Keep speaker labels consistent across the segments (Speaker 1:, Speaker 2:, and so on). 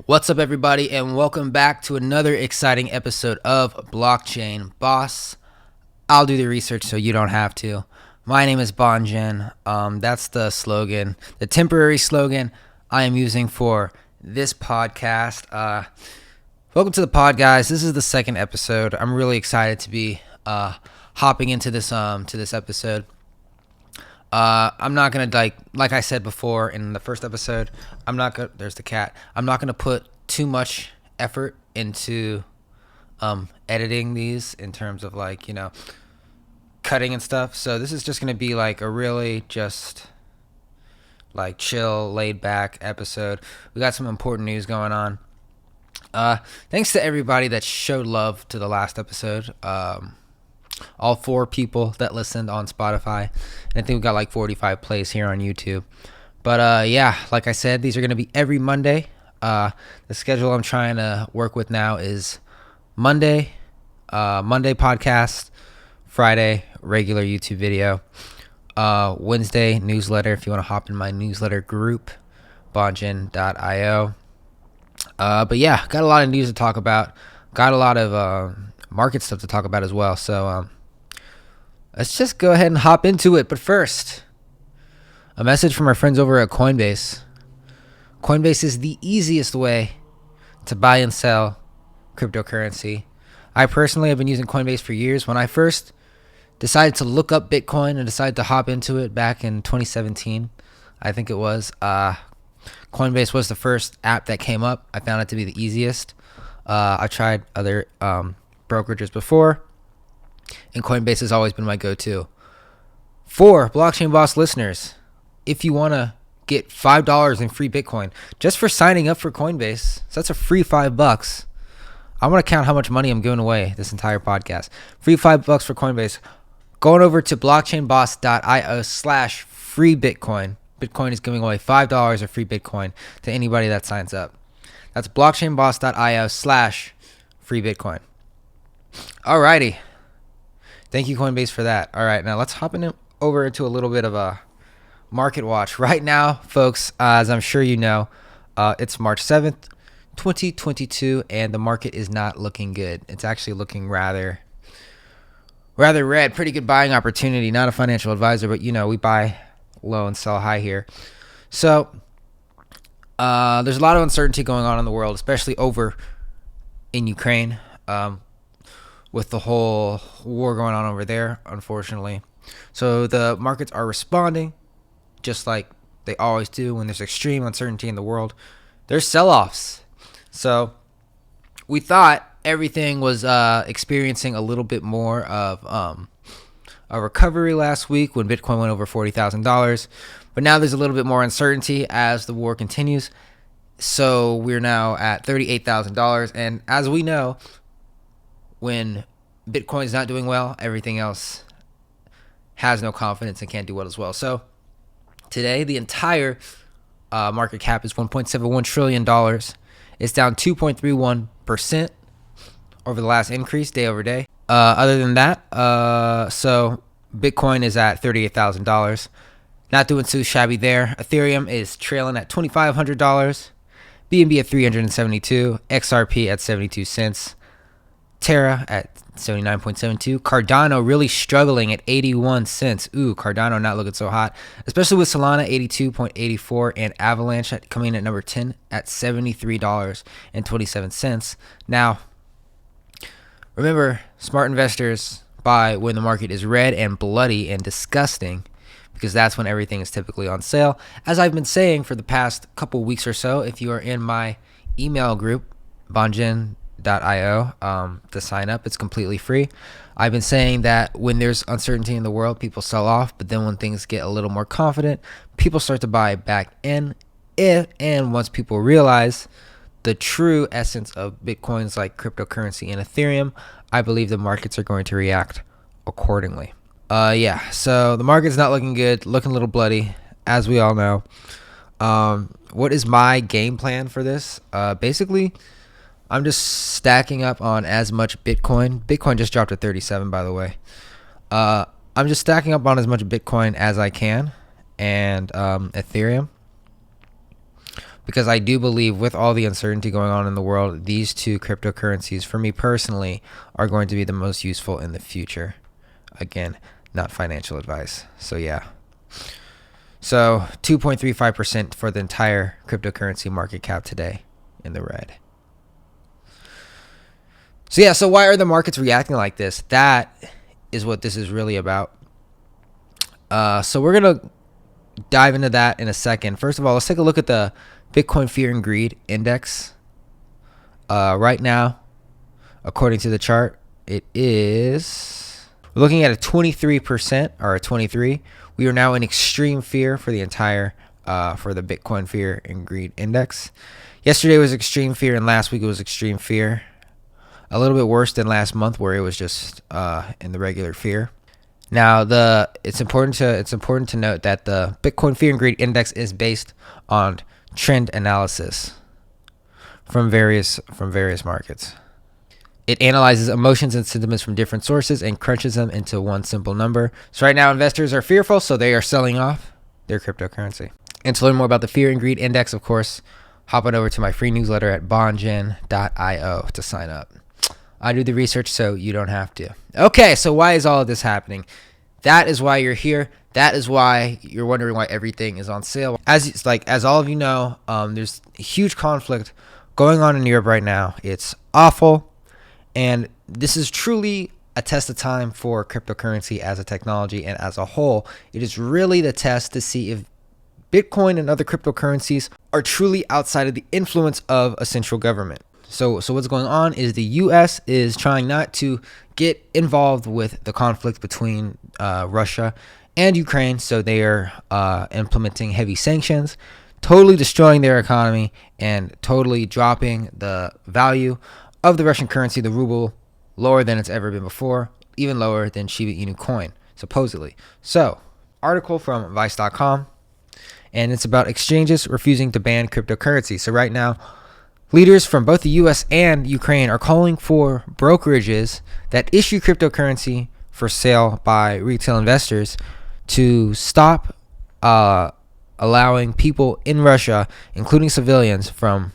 Speaker 1: What's up, everybody, and welcome back to another exciting episode of Blockchain Boss. I'll do the research so you don't have to. My name is Bon Jenn. That's the slogan, the temporary slogan I am using for this podcast. Welcome to the pod, guys. This is the second episode. I'm really excited to be hopping into this episode. I'm not gonna like I said before in the first episode. There's the cat. I'm not gonna put too much effort into editing these in terms of cutting and stuff. So this is just gonna be like a really just like chill, laid back episode. We got some important news going on. Thanks to everybody that showed love to the last episode. All 4 people that listened on Spotify, and I think we got like 45 plays here on YouTube. But yeah, like I said, these are going to be every Monday. The schedule I'm trying to work with now is Monday podcast, Friday regular YouTube video, Wednesday newsletter if you want to hop in my newsletter group, bonjen.io. But yeah, got a lot of news to talk about, got a lot of market stuff to talk about as well. So let's just go ahead and hop into it. But first, a message from our friends over at Coinbase. Coinbase is the easiest way to buy and sell cryptocurrency. I personally have been using Coinbase for years. When I first decided to look up Bitcoin and decided to hop into it back in 2017, I think it was, Coinbase was the first app that came up. I found it to be the easiest. I tried other brokerages before, and Coinbase has always been my go-to. For Blockchain Boss listeners, if you want to get $5 in free Bitcoin just for signing up for Coinbase, so that's a free $5. I want to count how much money I'm giving away this entire podcast. Free $5 for Coinbase. Going over to blockchainboss.io/free Bitcoin. Bitcoin is giving away $5 of free Bitcoin to anybody that signs up. That's blockchainboss.io/free Bitcoin. Alrighty. Thank you, Coinbase, for that. All right, now let's hop over into a little bit of a market watch. Right now, folks, as I'm sure you know, it's March 7th, 2022, and the market is not looking good. It's actually looking rather red. Pretty good buying opportunity. Not a financial advisor, but we buy low and sell high here. So there's a lot of uncertainty going on in the world, especially over in Ukraine. With the whole war going on over there, unfortunately. So the markets are responding just like they always do when there's extreme uncertainty in the world. There's sell-offs. So we thought everything was experiencing a little bit more of a recovery last week when Bitcoin went over $40,000. But now there's a little bit more uncertainty as the war continues. So we're now at $38,000. And as we know, when Bitcoin is not doing well, everything else has no confidence and can't do well as well. So today, the entire market cap is $1.71 trillion. It's down 2.31% over the last increase day over day. Other than that, so Bitcoin is at $38,000. Not doing too shabby there. Ethereum is trailing at $2,500. BNB at $372. XRP at 72 cents. Terra at 79.72. Cardano really struggling at 81 cents. Ooh, Cardano not looking so hot, especially with Solana 82.84 and Avalanche coming in at number 10 at $73.27. Now, remember, smart investors buy when the market is red and bloody and disgusting, because that's when everything is typically on sale. As I've been saying for the past couple weeks or so, if you are in my email group, bonjen.io, to sign up, it's completely free. I've been saying that when there's uncertainty in the world, people sell off, but then when things get a little more confident, people start to buy back in. And once people realize the true essence of Bitcoins like cryptocurrency and Ethereum, I believe the markets are going to react accordingly. Yeah, so the market's not looking good, looking a little bloody, as we all know. What is my game plan for this? Basically, I'm just stacking up on as much Bitcoin. Bitcoin just dropped to 37, by the way. I'm just stacking up on as much Bitcoin as I can and Ethereum. because I do believe with all the uncertainty going on in the world, these two cryptocurrencies, for me personally, are going to be the most useful in the future. Again, not financial advice. So yeah. So 2.35% for the entire cryptocurrency market cap today in the red. So yeah, so why are the markets reacting like this? That is what this is really about. So we're going to dive into that in a second. First of all, let's take a look at the Bitcoin Fear and Greed Index. Right now, according to the chart, it is, we're looking at a 23% or a 23. We are now in extreme fear for the entire, for the Bitcoin Fear and Greed Index. Yesterday was extreme fear, and last week it was extreme fear. A little bit worse than last month, where it was just in the regular fear. Now, it's important to note that the Bitcoin Fear and Greed Index is based on trend analysis from various markets. It analyzes emotions and sentiments from different sources and crunches them into one simple number. So right now, investors are fearful, so they are selling off their cryptocurrency. And to learn more about the Fear and Greed Index, of course, hop on over to my free newsletter at bonjen.io to sign up. I do the research so you don't have to. Okay, so why is all of this happening? That is why you're here. That is why you're wondering why everything is on sale. As all of you know, there's a huge conflict going on in Europe right now. It's awful, and this is truly a test of time for cryptocurrency as a technology and as a whole. It is really the test to see if Bitcoin and other cryptocurrencies are truly outside of the influence of a central government. So what's going on is the U.S. is trying not to get involved with the conflict between Russia and Ukraine. So they are implementing heavy sanctions, totally destroying their economy and totally dropping the value of the Russian currency, the ruble, lower than it's ever been before, even lower than Shiba Inu coin, supposedly. So, article from Vice.com, and it's about exchanges refusing to ban cryptocurrency. So right now, leaders from both the U.S. and Ukraine are calling for brokerages that issue cryptocurrency for sale by retail investors to stop allowing people in Russia, including civilians, from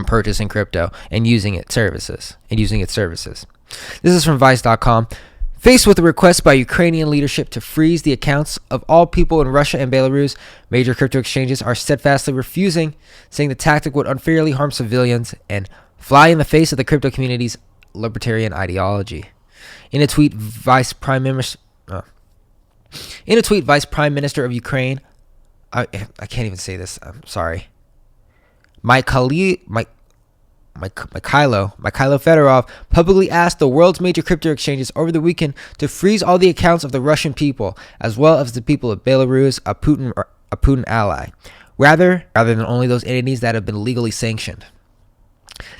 Speaker 1: purchasing crypto and using its services. This is from Vice.com. Faced with a request by Ukrainian leadership to freeze the accounts of all people in Russia and Belarus, major crypto exchanges are steadfastly refusing, saying the tactic would unfairly harm civilians and fly in the face of the crypto community's libertarian ideology. In a tweet, Vice Prime Minister of Ukraine, I can't even say this. I'm sorry. Mikhailo Fedorov publicly asked the world's major crypto exchanges over the weekend to freeze all the accounts of the Russian people, as well as the people of Belarus, a Putin ally, rather than only those entities that have been legally sanctioned,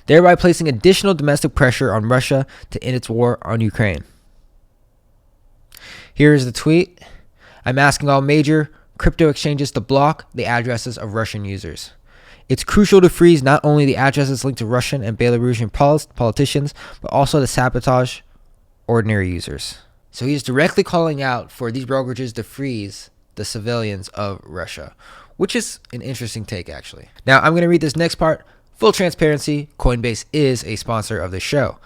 Speaker 1: thereby placing additional domestic pressure on Russia to end its war on Ukraine. Here is the tweet. I'm asking all major crypto exchanges to block the addresses of Russian users. It's crucial to freeze not only the addresses linked to Russian and Belarusian politicians, but also to sabotage ordinary users. So he's directly calling out for these brokerages to freeze the civilians of Russia, which is an interesting take, actually. Now, I'm going to read this next part. Full transparency, Coinbase is a sponsor of the show.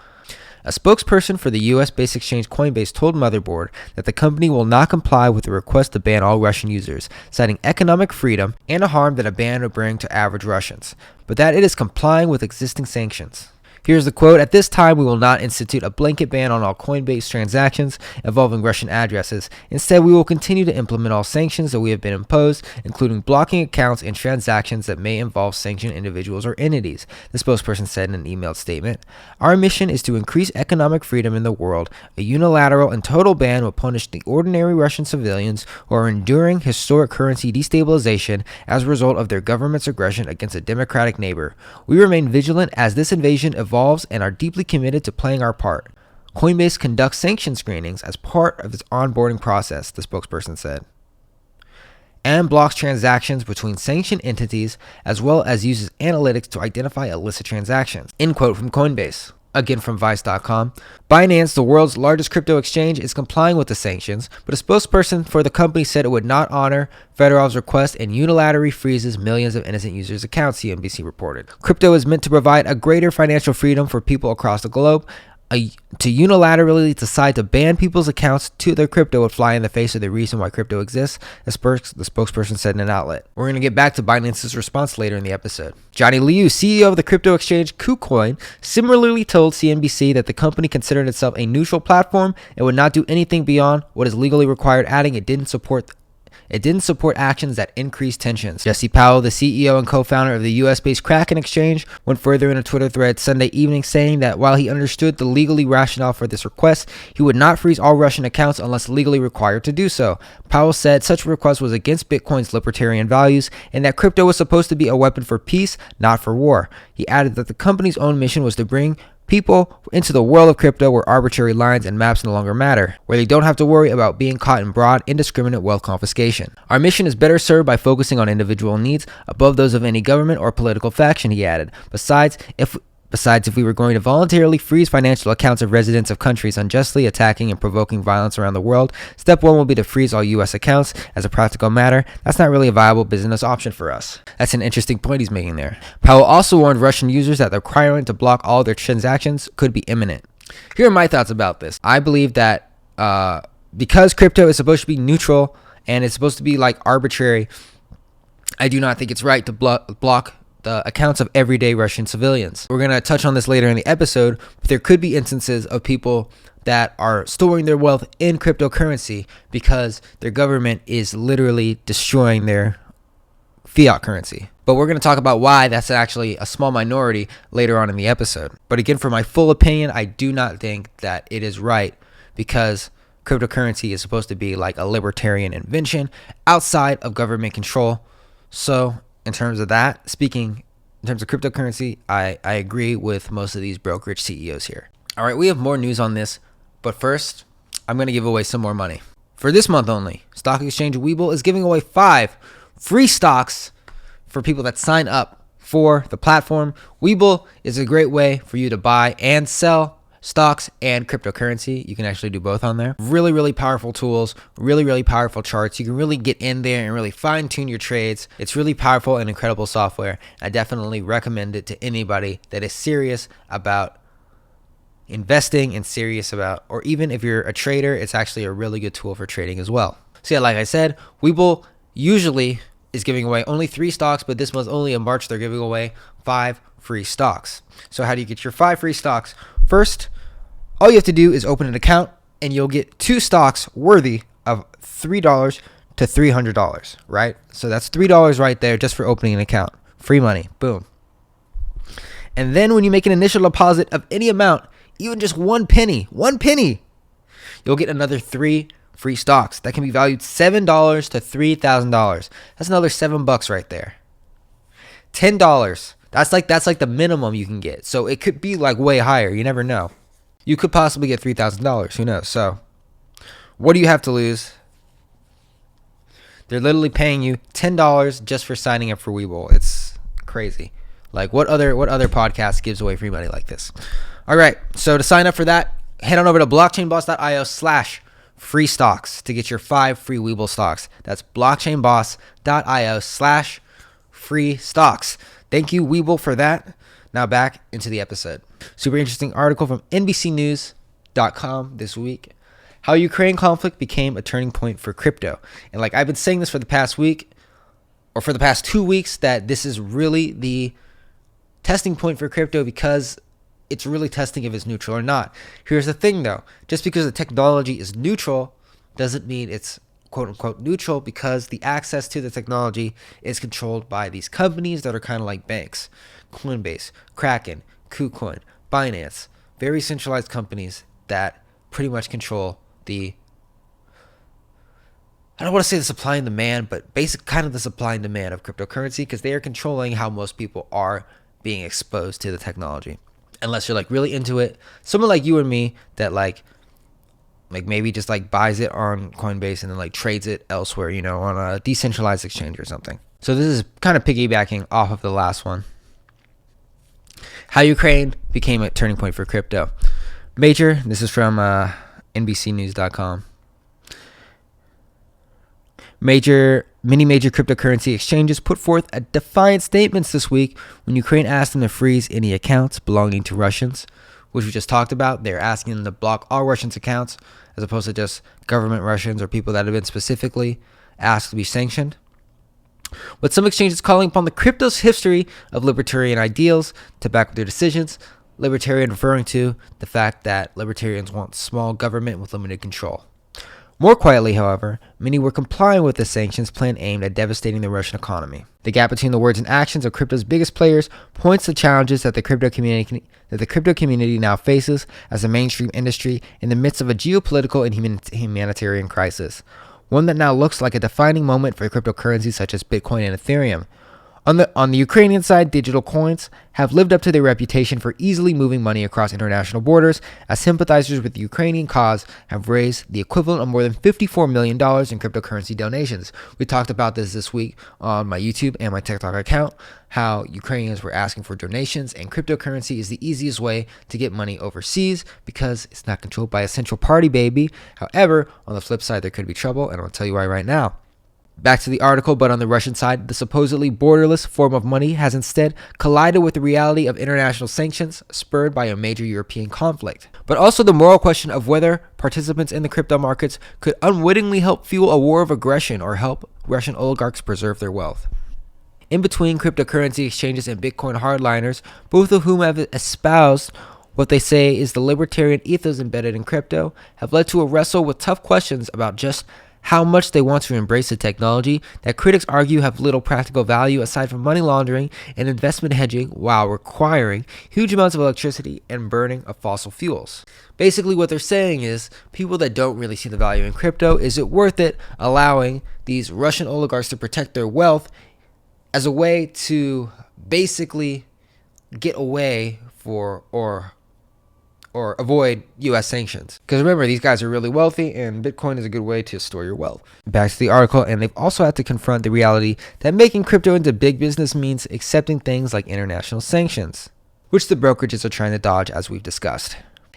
Speaker 1: A spokesperson for the U.S.-based exchange Coinbase told Motherboard that the company will not comply with the request to ban all Russian users, citing economic freedom and a harm that a ban would bring to average Russians, but that it is complying with existing sanctions. Here's the quote. At this time, we will not institute a blanket ban on all Coinbase transactions involving Russian addresses. Instead, we will continue to implement all sanctions that we have been imposed, including blocking accounts and transactions that may involve sanctioned individuals or entities, the spokesperson said in an emailed statement. Our mission is to increase economic freedom in the world. A unilateral and total ban will punish the ordinary Russian civilians who are enduring historic currency destabilization as a result of their government's aggression against a democratic neighbor. We remain vigilant as this invasion evolves and are deeply committed to playing our part. Coinbase conducts sanction screenings as part of its onboarding process, the spokesperson said, and blocks transactions between sanctioned entities as well as uses analytics to identify illicit transactions. End quote from Coinbase. Again from Vice.com. Binance, the world's largest crypto exchange, is complying with the sanctions, but a spokesperson for the company said it would not honor Federal's request and unilaterally freezes millions of innocent users' accounts, CNBC reported. Crypto is meant to provide a greater financial freedom for people across the globe. To unilaterally decide to ban people's accounts to their crypto would fly in the face of the reason why crypto exists, the spokesperson said in an outlet. We're going to get back to Binance's response later in the episode. Johnny Liu, CEO of the crypto exchange KuCoin, similarly told CNBC that the company considered itself a neutral platform and would not do anything beyond what is legally required, adding it didn't support actions that increase tensions. Jesse Powell, the CEO and co-founder of the US-based Kraken exchange, went further in a Twitter thread Sunday evening, saying that while he understood the legally rationale for this request, he would not freeze all Russian accounts unless legally required to do so. Powell said such a request was against Bitcoin's libertarian values and that crypto was supposed to be a weapon for peace, not for war. He added that the company's own mission was to bring people into the world of crypto where arbitrary lines and maps no longer matter, where they don't have to worry about being caught in broad, indiscriminate wealth confiscation. Our mission is better served by focusing on individual needs above those of any government or political faction, he added. Besides, if we were going to voluntarily freeze financial accounts of residents of countries unjustly attacking and provoking violence around the world, step one will be to freeze all U.S. accounts. As a practical matter, that's not really a viable business option for us. That's an interesting point he's making there. Powell also warned Russian users that the requirement to block all their transactions could be imminent. Here are my thoughts about this. I believe that because crypto is supposed to be neutral and it's supposed to be like arbitrary, I do not think it's right to block the accounts of everyday Russian civilians. We're going to touch on this later in the episode, but there could be instances of people that are storing their wealth in cryptocurrency because their government is literally destroying their fiat currency. But we're going to talk about why that's actually a small minority later on in the episode. But again, for my full opinion, I do not think that it is right because cryptocurrency is supposed to be like a libertarian invention outside of government control. So in terms of that, speaking in terms of cryptocurrency, I agree with most of these brokerage CEOs here. All right, we have more news on this, but first, I'm going to give away some more money. For this month only, stock exchange Webull is giving away 5 free stocks for people that sign up for the platform. Webull is a great way for you to buy and sell stocks and cryptocurrency. You can actually do both on there. Really, really powerful tools, really powerful charts. You can really get in there and really fine tune your trades. It's really powerful and incredible software. I definitely recommend it to anybody that is serious about investing and serious about, or even if you're a trader, it's actually a really good tool for trading as well. So yeah, like I said, Webull usually is giving away only 3 stocks, but this month only in March, they're giving away 5 free stocks. So how do you get your 5 free stocks? First, all you have to do is open an account and you'll get 2 stocks worthy of $3 to $300, right? So that's $3 right there just for opening an account. Free money, boom. And then when you make an initial deposit of any amount, even just 1 penny, you'll get another 3 free stocks that can be valued $7 to $3,000. That's another $7 right there. $10. That's like the minimum you can get. So it could be like way higher. You never know. You could possibly get $3,000. Who knows? So what do you have to lose? They're literally paying you $10 just for signing up for Webull. It's crazy. Like what other podcast gives away free money like this? All right. So to sign up for that, head on over to blockchainboss.io/free stocks to get your 5 free Webull stocks. That's blockchainboss.io/free stocks. Thank you, Webull, for that. Now back into the episode. Super interesting article from NBCnews.com this week. How Ukraine conflict became a turning point for crypto. And like I've been saying this for the past week, or for the past 2 weeks, that this is really the testing point for crypto because it's really testing if it's neutral or not. Here's the thing though. Just because the technology is neutral doesn't mean it's quote unquote neutral, because the access to the technology is controlled by these companies that are kind of like banks. Coinbase, Kraken, KuCoin, Binance, very centralized companies that pretty much control I don't want to say the supply and demand, but kind of the supply and demand of cryptocurrency, because they are controlling how most people are being exposed to the technology. Unless you're like really into it, someone like you and me that like maybe just like buys it on Coinbase and then like trades it elsewhere, on a decentralized exchange or something. So this is kind of piggybacking off of the last one. How Ukraine became a turning point for crypto. This is from NBCnews.com. Many major cryptocurrency exchanges put forth a defiant statements this week when Ukraine asked them to freeze any accounts belonging to Russians, which we just talked about. They're asking them to block all Russians' accounts as opposed to just government Russians or people that have been specifically asked to be sanctioned. With some exchanges calling upon the crypto's history of libertarian ideals to back up their decisions, libertarian referring to the fact that libertarians want small government with limited control. More quietly, however, many were complying with the sanctions plan aimed at devastating the Russian economy. The gap between the words and actions of crypto's biggest players points to challenges that the crypto community now faces as a mainstream industry in the midst of a geopolitical and humanitarian crisis, one that now looks like a defining moment for cryptocurrencies such as Bitcoin and Ethereum. On the Ukrainian side, digital coins have lived up to their reputation for easily moving money across international borders, as sympathizers with the Ukrainian cause have raised the equivalent of more than $54 million in cryptocurrency donations. We talked about this week on my YouTube and my TikTok account, how Ukrainians were asking for donations, and cryptocurrency is the easiest way to get money overseas because it's not controlled by a central party, baby. However, on the flip side, there could be trouble, and I'll tell you why right now. Back to the article, but on the Russian side, the supposedly borderless form of money has instead collided with the reality of international sanctions spurred by a major European conflict. But also the moral question of whether participants in the crypto markets could unwittingly help fuel a war of aggression or help Russian oligarchs preserve their wealth. In between cryptocurrency exchanges and Bitcoin hardliners, both of whom have espoused what they say is the libertarian ethos embedded in crypto, have led to a wrestle with tough questions about just how much they want to embrace the technology that critics argue have little practical value aside from money laundering and investment hedging while requiring huge amounts of electricity and burning of fossil fuels. Basically what they're saying is people that don't really see the value in crypto, is it worth it allowing these Russian oligarchs to protect their wealth as a way to basically get away or avoid U.S. sanctions. Because remember, these guys are really wealthy, and Bitcoin is a good way to store your wealth. Back to the article, and they've also had to confront the reality that making crypto into big business means accepting things like international sanctions, which the brokerages are trying to dodge, as we've discussed.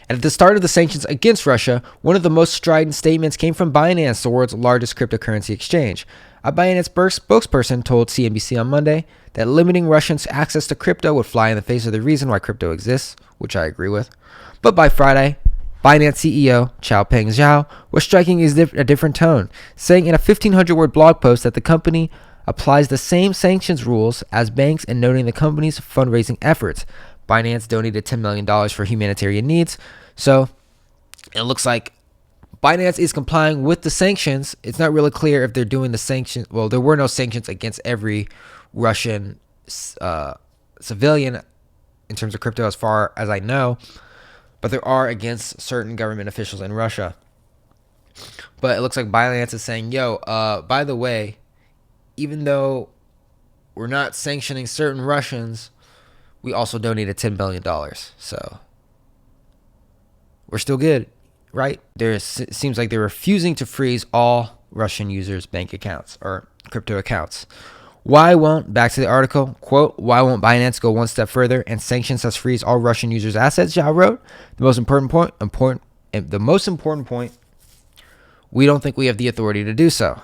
Speaker 1: And at the start of the sanctions against Russia, one of the most strident statements came from Binance, the world's largest cryptocurrency exchange. A Binance spokesperson told CNBC on Monday that limiting Russians' access to crypto would fly in the face of the reason why crypto exists, which I agree with. But by Friday, Binance CEO Changpeng Zhao was striking a different tone, saying in a 1,500-word blog post that the company applies the same sanctions rules as banks and noting the company's fundraising efforts. Binance donated $10 million for humanitarian needs, so it looks like Binance is complying with the sanctions. It's not really clear if they're doing the sanctions. Well, there were no sanctions against every Russian civilian in terms of crypto as far as I know, but there are against certain government officials in Russia. But it looks like Binance is saying, by the way, even though we're not sanctioning certain Russians, we also donated $10 billion. So we're still good, right? Seems like they're refusing to freeze all Russian users' bank accounts or crypto accounts. Back to the article, quote, why won't Binance go one step further and sanctions us freeze all Russian users' assets, Zhao wrote. The most important point, we don't think we have the authority to do so.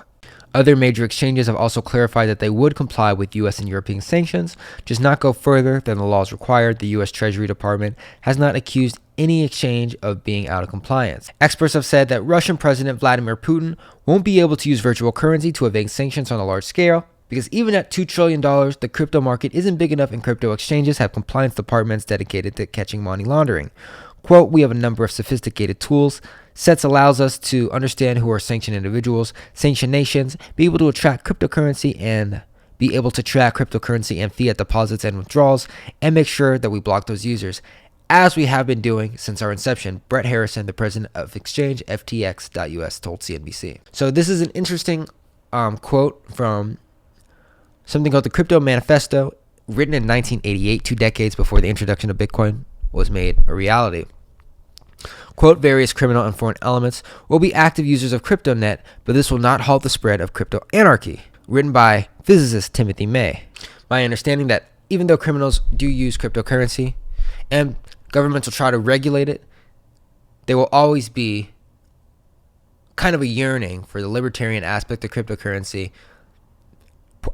Speaker 1: Other major exchanges have also clarified that they would comply with U.S. and European sanctions, just not go further than the laws required. The U.S. Treasury Department has not accused any exchange of being out of compliance. Experts have said that Russian President Vladimir Putin won't be able to use virtual currency to evade sanctions on a large scale, because even at $2 trillion, the crypto market isn't big enough and crypto exchanges have compliance departments dedicated to catching money laundering. Quote, we have a number of sophisticated tools. Sets allows us to understand who are sanctioned individuals, sanctioned nations, be able to track cryptocurrency and fiat deposits and withdrawals, and make sure that we block those users, as we have been doing since our inception, Brett Harrison, the president of Exchange FTX.US, told CNBC. So this is an interesting quote from something called the Crypto Manifesto, written in 1988, 2 decades before the introduction of Bitcoin was made a reality. Quote, various criminal and foreign elements will be active users of CryptoNet, but this will not halt the spread of crypto anarchy. Written by physicist Timothy May. My understanding that even though criminals do use cryptocurrency, and governments will try to regulate it, there will always be kind of a yearning for the libertarian aspect of cryptocurrency.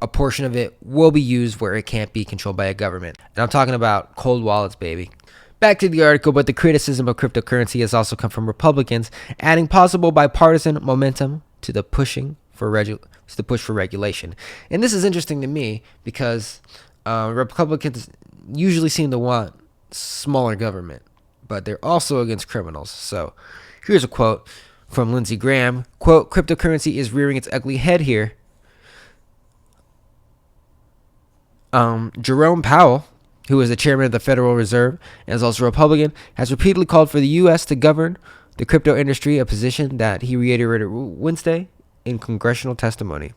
Speaker 1: A portion of it will be used where it can't be controlled by a government. And I'm talking about cold wallets, baby. Back to the article, but the criticism of cryptocurrency has also come from Republicans, adding possible bipartisan momentum to the push for regulation. And this is interesting to me because Republicans usually seem to want smaller government, but they're also against criminals. So here's a quote from Lindsey Graham. Quote, "Cryptocurrency is rearing its ugly head here." Jerome Powell, who is the chairman of the Federal Reserve and is also a Republican, has repeatedly called for the U.S. to govern the crypto industry, a position that he reiterated Wednesday in congressional testimony.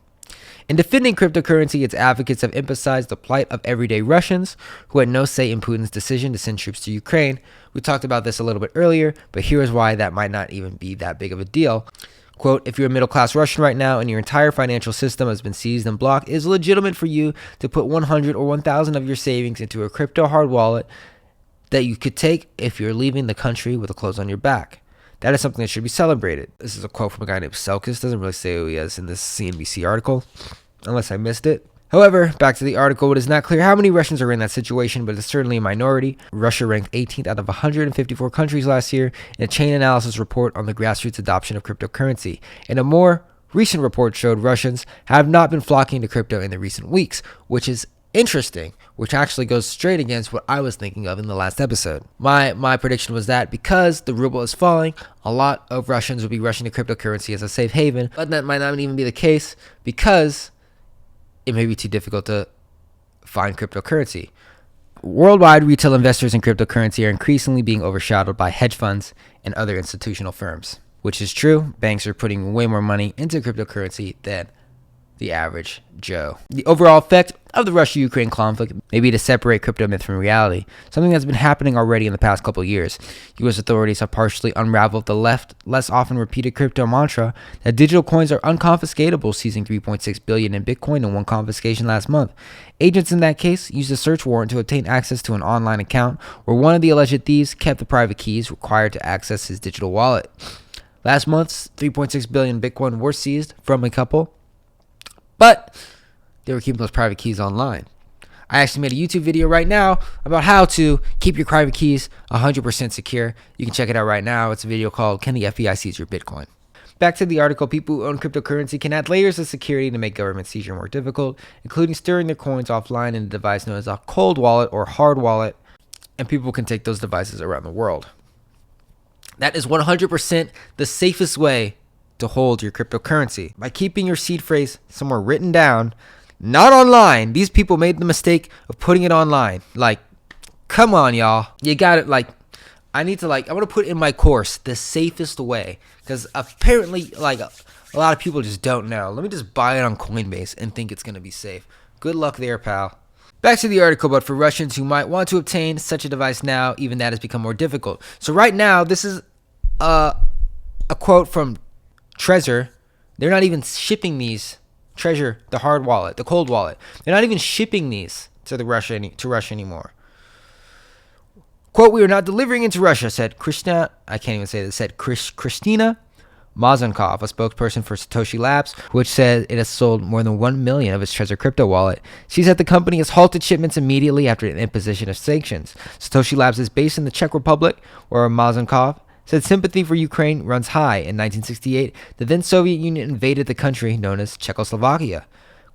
Speaker 1: In defending cryptocurrency, its advocates have emphasized the plight of everyday Russians who had no say in Putin's decision to send troops to Ukraine. We talked about this a little bit earlier, but here's why that might not even be that big of a deal. Quote, "If you're a middle-class Russian right now and your entire financial system has been seized and blocked, it is legitimate for you to put 100 or 1,000 of your savings into a crypto hard wallet that you could take if you're leaving the country with the clothes on your back. That is something that should be celebrated." This is a quote from a guy named Selkis. Doesn't really say who he is in this CNBC article, unless I missed it. However, back to the article, it is not clear how many Russians are in that situation, but it's certainly a minority. Russia ranked 18th out of 154 countries last year in a chain analysis report on the grassroots adoption of cryptocurrency. And a more recent report showed Russians have not been flocking to crypto in the recent weeks, which is interesting, which actually goes straight against what I was thinking of in the last episode. My prediction was that because the ruble is falling, a lot of Russians will be rushing to cryptocurrency as a safe haven, but that might not even be the case because it may be too difficult to find cryptocurrency. Worldwide, retail investors in cryptocurrency are increasingly being overshadowed by hedge funds and other institutional firms, which is true. Banks are putting way more money into cryptocurrency than the average Joe. The overall effect of the Russia-Ukraine conflict may be to separate crypto myth from reality, something that's been happening already in the past couple of years. U.S. authorities have partially unraveled the less often repeated crypto mantra that digital coins are unconfiscatable, seizing $3.6 billion in Bitcoin in one confiscation last month. Agents in that case used a search warrant to obtain access to an online account where one of the alleged thieves kept the private keys required to access his digital wallet. Last month's $3.6 billion Bitcoin were seized from a couple, but they were keeping those private keys online. I actually made a YouTube video right now about how to keep your private keys 100% secure. You can check it out right now. It's a video called "Can the FBI Seize Your Bitcoin?" Back to the article, people who own cryptocurrency can add layers of security to make government seizure more difficult, including storing their coins offline in a device known as a cold wallet or hard wallet, and people can take those devices around the world. That is 100% the safest way to hold your cryptocurrency, by keeping your seed phrase somewhere written down, not online. These people made the mistake of putting it online. Like, come on, y'all. You got it. I want to put in my course the safest way, because apparently, a lot of people just don't know. Let me just buy it on Coinbase and think it's going to be safe. Good luck there, pal. Back to the article, but for Russians who might want to obtain such a device now, even that has become more difficult. So right now, this is a quote from Trezor. They're not even shipping these. Treasure, the hard wallet, the cold wallet. They're not even shipping these to Russia anymore. Quote, "We are not delivering into Russia," said Christina Mazankov, a spokesperson for Satoshi Labs, which said it has sold more than 1 million of its Trezor crypto wallet. She said the company has halted shipments immediately after an imposition of sanctions. Satoshi Labs is based in the Czech Republic, where Mazankov said sympathy for Ukraine runs high. In 1968, the then Soviet Union invaded the country known as Czechoslovakia.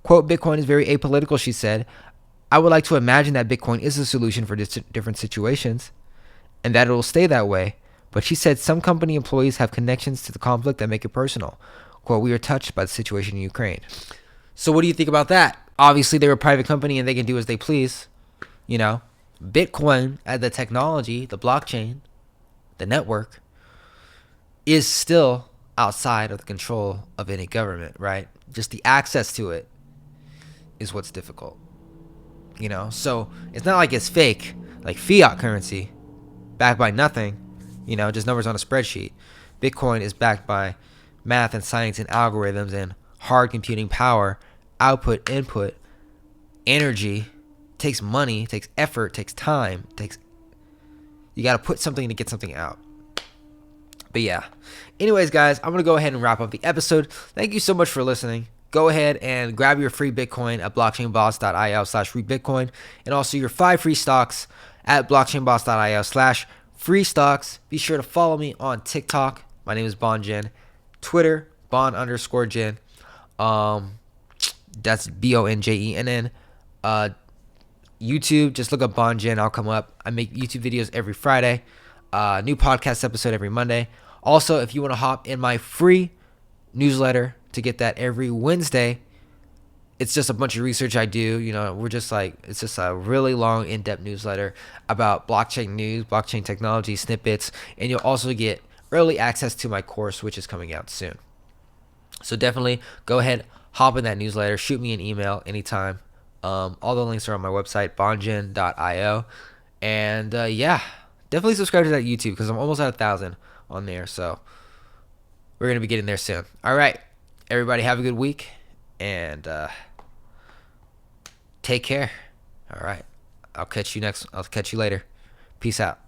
Speaker 1: Quote, "Bitcoin is very apolitical," she said. "I would like to imagine that Bitcoin is a solution for different situations and that it will stay that way." But she said some company employees have connections to the conflict that make it personal. Quote, "We are touched by the situation in Ukraine." So what do you think about that? Obviously, they're a private company and they can do as they please. You know, Bitcoin, the technology, the blockchain, the network, is still outside of the control of any government, right? Just the access to it is what's difficult, so it's not like it's fake, like fiat currency backed by nothing, just numbers on a spreadsheet. Bitcoin is backed by math and science and algorithms and hard computing power, output, input, energy. Takes money, takes effort, takes time, takes You got to put something to get something out. But yeah. Anyways, guys, I'm going to go ahead and wrap up the episode. Thank you so much for listening. Go ahead and grab your free Bitcoin at blockchainboss.io/free Bitcoin, and also your 5 free stocks at blockchainboss.io/free stocks. Be sure to follow me on TikTok. My name is Bon Jenn. Twitter, Bon_Jenn. That's BONJENN. YouTube, just look up Bon Jenn. I'll come up. I make YouTube videos every Friday. New podcast episode every Monday. Also, if you want to hop in my free newsletter to get that every Wednesday, it's just a bunch of research I do. It's just a really long, in-depth newsletter about blockchain news, blockchain technology, snippets, and you'll also get early access to my course, which is coming out soon. So definitely go ahead, hop in that newsletter, shoot me an email anytime. All the links are on my website, bonjen.io. And definitely subscribe to that YouTube because I'm almost at 1,000 on there. So we're going to be getting there soon. All right. Everybody have a good week, and take care. All right. I'll catch you later. Peace out.